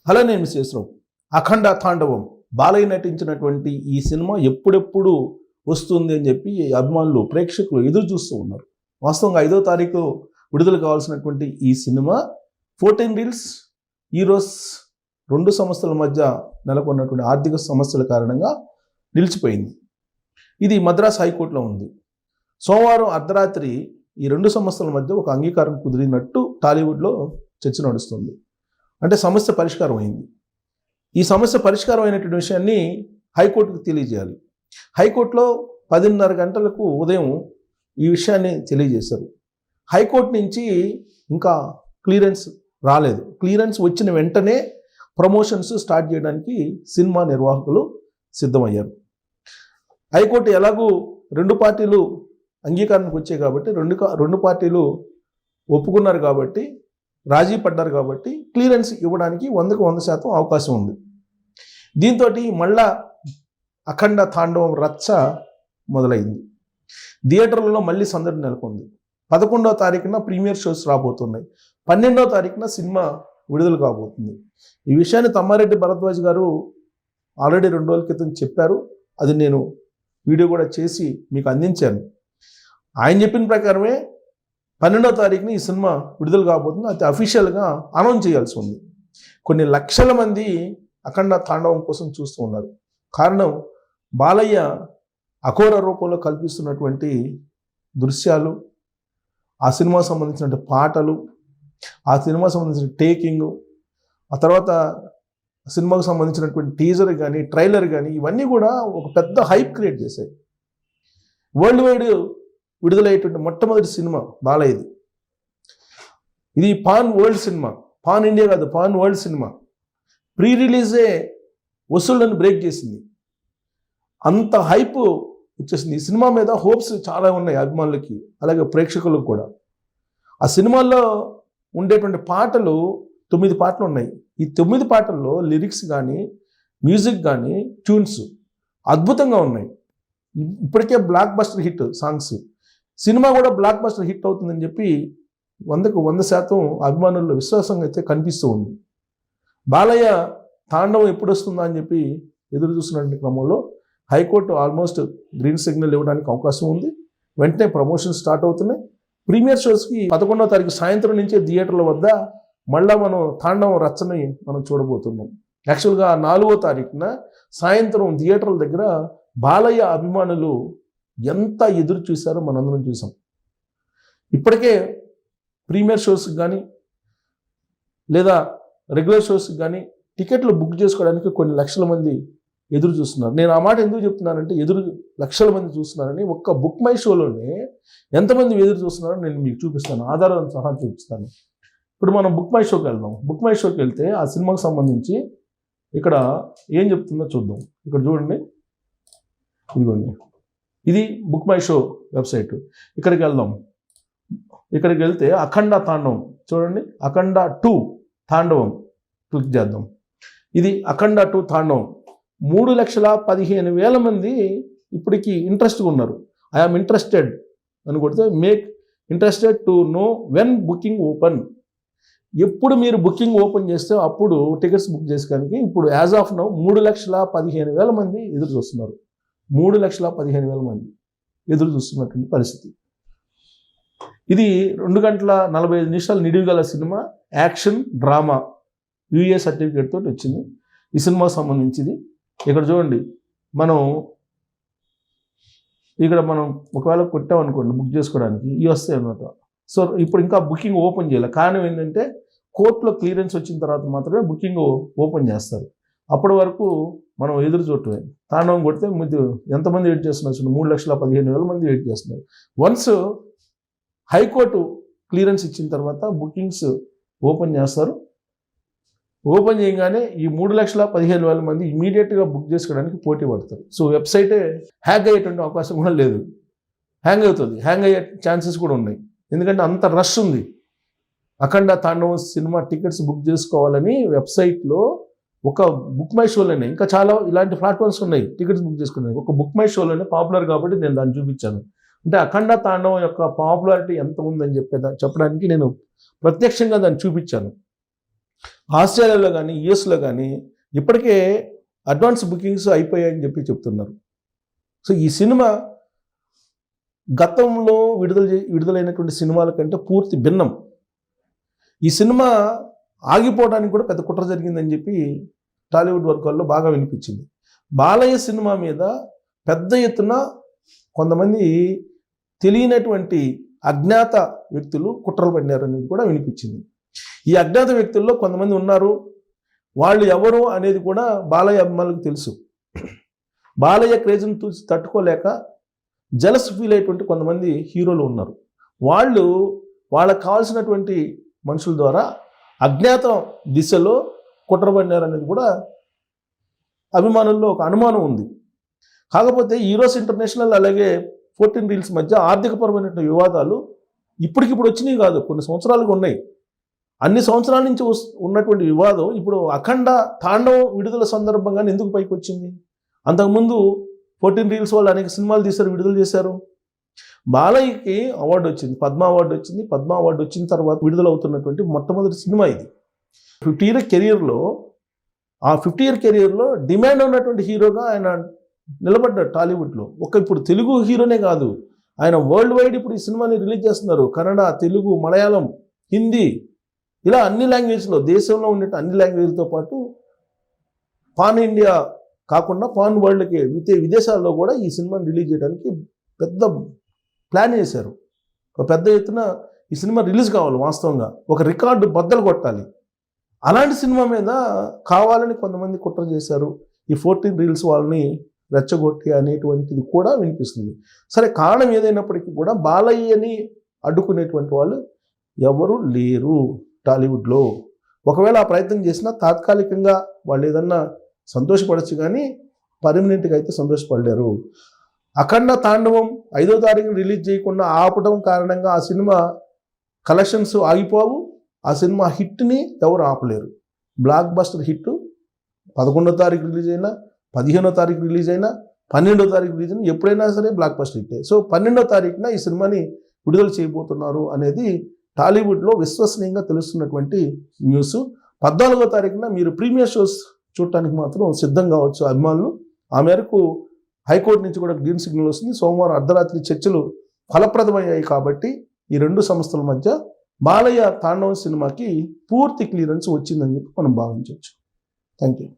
Hello, నేను మిస్సెస్రావు. అఖండ తాండవం బాలయ్య నటించినటువంటి ఈ సినిమా ఎప్పుడెప్పుడు వస్తుంది అని చెప్పి అభిమానులు ప్రేక్షకులు ఎదురు చూస్తూ ఉన్నారు. వాస్తవంగా 5వ తారీఖు విడుదల కావాల్సినటువంటి ఈ సినిమా 14 రీల్స్ ఈరోస్ 2 సంస్థల మధ్య నెలకొన్నటువంటి ఆర్థిక సమస్యల కారణంగా నిలిచిపోయింది. ఇది మద్రాస్ హైకోర్టులో ఉంది. సోమవారం అర్ధరాత్రి ఈ 2 సంస్థల మధ్య ఒక అంగీకారం కుదిరినట్టు టాలీవుడ్లో చర్చ నడుస్తుంది. అంటే సమస్య పరిష్కారం అయింది. ఈ సమస్య పరిష్కారం అయినటువంటి విషయాన్ని హైకోర్టుకు తెలియజేయాలి. హైకోర్టులో 10:30 గంటలకు ఉదయం ఈ విషయాన్ని తెలియజేశారు. హైకోర్టు నుంచి ఇంకా క్లియరెన్స్ రాలేదు. క్లియరెన్స్ వచ్చిన వెంటనే ప్రమోషన్స్ స్టార్ట్ చేయడానికి సినిమా నిర్వాహకులు సిద్ధమయ్యారు. హైకోర్టు ఎలాగూ 2 పార్టీలు అంగీకారానికి వచ్చాయి కాబట్టి, రెండు పార్టీలు ఒప్పుకున్నారు కాబట్టి, రాజీ పడ్డారు కాబట్టి క్లియరెన్స్ ఇవ్వడానికి 100కు 100% అవకాశం ఉంది. దీంతో మళ్ళా అఖండ తాండవం రచ్చ మొదలైంది. థియేటర్లలో మళ్ళీ సందడి నెలకొంది. 11వ తారీఖున ప్రీమియర్ షోస్ రాబోతున్నాయి. 12వ తారీఖున సినిమా విడుదల కాబోతుంది. ఈ విషయాన్ని తమ్మారెడ్డి భరద్వాజ్ గారు ఆల్రెడీ 2 రోజుల క్రితం చెప్పారు. అది నేను వీడియో కూడా చేసి మీకు అందించాను. ఆయన చెప్పిన ప్రకారమే 12వ తారీఖున ఈ సినిమా విడుదల కాబోతుంది. అది అఫీషియల్గా అనౌన్స్ చేయాల్సి ఉంది. కొన్ని లక్షల మంది అఖండ తాండవం కోసం చూస్తూ ఉన్నారు. కారణం, బాలయ్య అఘోర రూపంలో కల్పిస్తున్నటువంటి దృశ్యాలు, ఆ సినిమాకు సంబంధించిన పాటలు, ఆ సినిమాకు సంబంధించిన టేకింగ్, ఆ తర్వాత సినిమాకు సంబంధించినటువంటి టీజర్ కానీ ట్రైలర్ కానీ ఇవన్నీ కూడా ఒక పెద్ద హైప్ క్రియేట్ చేశాయి. వరల్డ్ వైడ్ విడుదలయ్యేటువంటి మొట్టమొదటి సినిమా బాలయ్యది. ఇది pan world cinema. Pan India కాదు, పాన్ వరల్డ్ సినిమా. ప్రీ రిలీజే వసూళ్లను బ్రేక్ చేసింది. అంత హైప్ వచ్చేసింది. ఈ సినిమా మీద హోప్స్ చాలా ఉన్నాయి అభిమానులకి, అలాగే ప్రేక్షకులకు కూడా. ఆ సినిమాల్లో ఉండేటువంటి పాటలు 9 పాటలు ఉన్నాయి. ఈ 9 పాటల్లో లిరిక్స్ కానీ మ్యూజిక్ కానీ ట్యూన్స్ అద్భుతంగా ఉన్నాయి. ఇప్పటికే block buster hit songs. Cinema కూడా బ్లాక్ బస్టర్ హిట్ అవుతుందని చెప్పి 100కు 100% అభిమానుల్లో విశ్వాసంగా అయితే కనిపిస్తూ ఉంది. బాలయ్య తాండవం ఎప్పుడు వస్తుందా అని చెప్పి ఎదురు చూస్తున్నటువంటి క్రమంలో హైకోర్టు ఆల్మోస్ట్ గ్రీన్ సిగ్నల్ ఇవ్వడానికి అవకాశం ఉంది. వెంటనే ప్రమోషన్ స్టార్ట్ అవుతున్నాయి. ప్రీమియర్ షోస్కి 11వ తారీఖు సాయంత్రం నుంచే థియేటర్ల వద్ద మళ్ళా మనం తాండవం రచ్చని మనం చూడబోతున్నాం. యాక్చువల్గా 4వ తారీఖున సాయంత్రం థియేటర్ల దగ్గర బాలయ్య అభిమానులు ఎంత ఎదురు చూశారో మనందరం చూసాం. ఇప్పటికే ప్రీమియర్ షోస్కి కానీ లేదా రెగ్యులర్ షోస్కి కానీ టికెట్లు బుక్ చేసుకోవడానికి కొన్ని లక్షల మంది ఎదురు చూస్తున్నారు. నేను ఆ మాట ఎందుకు చెప్తున్నానంటే, లక్షల మంది చూస్తున్నారని. ఒక్క బుక్ మై షోలోనే ఎంతమంది ఎదురు చూస్తున్నారో నేను మీకు చూపిస్తాను, ఆధారాలను సహా చూపిస్తాను. ఇప్పుడు మనం బుక్ మై షోకి వెళ్దాం. బుక్ మై షోకి వెళ్తే ఆ సినిమాకి సంబంధించి ఇక్కడ ఏం చెప్తుందో చూద్దాం. ఇక్కడ చూడండి, ఇదిగోండి, ఇది బుక్ మై షో వెబ్సైట్. ఇక్కడికి వెళ్దాం. ఇక్కడికి వెళ్తే అఖండ తాండవం చూడండి, అఖండ 2 తాండవం క్లిక్ చేద్దాం. ఇది అఖండ 2 తాండవం. 3,15,000 మంది ఇప్పటికి ఇంట్రెస్ట్గా ఉన్నారు. ఐఆమ్ ఇంట్రెస్టెడ్ అని కొడితే make interested to know when booking open. ఎప్పుడు మీరు బుకింగ్ ఓపెన్ చేస్తే అప్పుడు టికెట్స్ బుక్ చేసుకోవడానికి ఇప్పుడు యాజ్ ఆఫ్ నౌ 3,15,000 మంది ఎదురు చూస్తున్నారు. 3,15,000 మంది ఎదురు చూస్తున్నటువంటి పరిస్థితి. ఇది 2 గంటల 45 నిమిషాలు నిడివిగల cinema, action drama, UA certificate తోటి వచ్చింది ఈ సినిమాకి సంబంధించింది. ఇక్కడ చూడండి, ఇక్కడ మనం ఒకవేళ కొట్టామనుకోండి బుక్ చేసుకోవడానికి ఇవి వస్తాయి అన్నమాట. సో ఇప్పుడు ఇంకా బుకింగ్ ఓపెన్ చేయాలి. కారణం ఏంటంటే, కోర్టులో క్లియరెన్స్ వచ్చిన తర్వాత మాత్రమే బుకింగ్ ఓపెన్ చేస్తారు. అప్పటి వరకు మనం ఎదురు చూడటమే. తాండవం కొడితే ఎంతమంది వెయిట్ చేస్తున్నారు? 3,15,000 మంది వెయిట్ చేస్తున్నారు. వన్స్ హైకోర్టు క్లియరెన్స్ ఇచ్చిన తర్వాత బుకింగ్స్ ఓపెన్ చేస్తారు. ఓపెన్ చేయగానే ఈ 3,15,000 మంది ఇమీడియట్గా బుక్ చేసుకోవడానికి పోటీ పడతారు. సో వెబ్సైటే హ్యాంగ్ అయ్యేటువంటి అవకాశం కూడా లేదు. హ్యాంగ్ అవుతుంది, హ్యాంగ్ అయ్యే ఛాన్సెస్ కూడా ఉన్నాయి. ఎందుకంటే అంత రష్ ఉంది. అఖండ తాండవం సినిమా టికెట్స్ బుక్ చేసుకోవాలని వెబ్సైట్లో ఒక బుక్ మై షోలోనే, ఇంకా చాలా ఇలాంటి ప్లాట్ఫామ్స్ ఉన్నాయి టికెట్స్ బుక్ చేసుకోవడానికి. ఒక బుక్ మై షోలోనే పాపులర్ కాబట్టి నేను దాన్ని చూపించాను. అంటే అఖండ తాండవం యొక్క పాపులారిటీ ఎంత ఉందని చెప్పడానికి నేను ప్రత్యక్షంగా దాన్ని చూపించాను. ఆస్ట్రేలియాలో కానీ యుఎస్లో కానీ ఇప్పటికే అడ్వాన్స్ బుకింగ్స్ అయిపోయాయని చెప్పి చెప్తున్నారు. సో ఈ సినిమా గతంలో విడుదలైనటువంటి సినిమాల కంటే పూర్తి భిన్నం. ఈ సినిమా ఆగిపోవడానికి కూడా పెద్ద కుట్ర జరిగిందని చెప్పి టాలీవుడ్ వర్గాల్లో బాగా వినిపించింది. బాలయ్య సినిమా మీద పెద్ద ఎత్తున కొంతమంది తెలియనటువంటి అజ్ఞాత వ్యక్తులు కుట్రలు పడినారనేది కూడా వినిపించింది. ఈ అజ్ఞాత వ్యక్తుల్లో కొంతమంది ఉన్నారు. వాళ్ళు ఎవరు అనేది కూడా బాలయ్య అభిమానులకు తెలుసు. బాలయ్య క్రేజ్ని చూసి తట్టుకోలేక జలస్ ఫీల్ అయ్యేటువంటి కొంతమంది హీరోలు ఉన్నారు. వాళ్ళకు కావాల్సినటువంటి మనుషుల ద్వారా అజ్ఞాత దిశలో కుట్రపడినారనేది కూడా అభిమానుల్లో ఒక అనుమానం ఉంది. కాకపోతే ఈరోస్ ఇంటర్నేషనల్ అలాగే 14 రీల్స్ మధ్య ఆర్థికపరమైన వివాదాలు ఇప్పటికిప్పుడు వచ్చినాయి కాదు, కొన్ని సంవత్సరాలుగా ఉన్నాయి. అన్ని సంవత్సరాల నుంచి ఉన్నటువంటి వివాదం ఇప్పుడు అఖండ తాండవం విడుదల సందర్భంగానే ఎందుకు పైకి వచ్చింది? అంతకుముందు 14 రీల్స్ వాళ్ళు అనేక సినిమాలు తీశారు, విడుదల చేశారు. బాలయ్యకి అవార్డు వచ్చింది, పద్మ అవార్డు వచ్చింది. పద్మ అవార్డు వచ్చిన తర్వాత విడుదలవుతున్నటువంటి మొట్టమొదటి సినిమా ఇది. 50 ఇయర్ కెరియర్లో ఆ 50 ఇయర్ కెరియర్లో డిమాండ్ ఉన్నటువంటి హీరోగా ఆయన నిలబడ్డాడు టాలీవుడ్లో. ఇప్పుడు తెలుగు హీరోనే కాదు, ఆయన వరల్డ్ వైడ్ ఇప్పుడు ఈ సినిమాని రిలీజ్ చేస్తున్నారు. కన్నడ, తెలుగు, మలయాళం, హిందీ, ఇలా అన్ని లాంగ్వేజ్లో, దేశంలో ఉండే అన్ని లాంగ్వేజ్లతో పాటు పాన్ ఇండియా కాకుండా పాన్ వరల్డ్కి విదేశాల్లో కూడా ఈ సినిమాని రిలీజ్ చేయడానికి పెద్ద ప్లాన్ చేశారు. ఒక పెద్ద ఎత్తున ఈ సినిమా రిలీజ్ కావాలి, వాస్తవంగా ఒక రికార్డు బద్దలు కొట్టాలి. అలాంటి సినిమా మీద కావాలని కొంతమంది కుట్ర చేశారు. ఈ 14 రీల్స్ వాళ్ళని రెచ్చగొట్టి అనేటువంటిది కూడా వినిపిస్తుంది. సరే, కారణం ఏదైనప్పటికీ కూడా బాలయ్యని అడ్డుకునేటువంటి వాళ్ళు ఎవరు లేరు టాలీవుడ్లో. ఒకవేళ ఆ ప్రయత్నం చేసినా తాత్కాలికంగా వాళ్ళు ఏదన్నా సంతోషపడచ్చు, కానీ పర్మనెంట్గా అయితే సంతోషపడలేరు. అఖండ తాండవం 5వ తారీఖు రిలీజ్ చేయకుండా ఆపడం కారణంగా ఆ సినిమా కలెక్షన్స్ ఆగిపోవు. ఆ సినిమా హిట్ని ఎవరు ఆపలేరు. బ్లాక్ బస్టర్ హిట్ 11వ తారీఖు రిలీజ్ అయినా, 15వ తారీఖు రిలీజ్ అయినా, 12వ తారీఖు రిలీజ్ అయినా ఎప్పుడైనా సరే బ్లాక్ బస్టర్ హిట్టే. సో 12వ తారీఖున ఈ సినిమాని విడుదల చేయబోతున్నారు అనేది టాలీవుడ్లో విశ్వసనీయంగా తెలుస్తున్నటువంటి న్యూస్. 14వ తారీఖున మీరు ప్రీమియర్ షోస్ చూడటానికి మాత్రం సిద్ధం కావచ్చు అభిమానులు. ఆ మేరకు హైకోర్టు నుంచి కూడా గ్రీన్ సిగ్నల్ వస్తుంది. సోమవారం అర్ధరాత్రి చర్చలు ఫలప్రదమయ్యాయి కాబట్టి ఈ రెండు సంస్థల మధ్య బాలయ్య తాండవం సినిమాకి పూర్తి క్లియరెన్స్ వచ్చిందని చెప్పి మనం భావించవచ్చు. Thank you.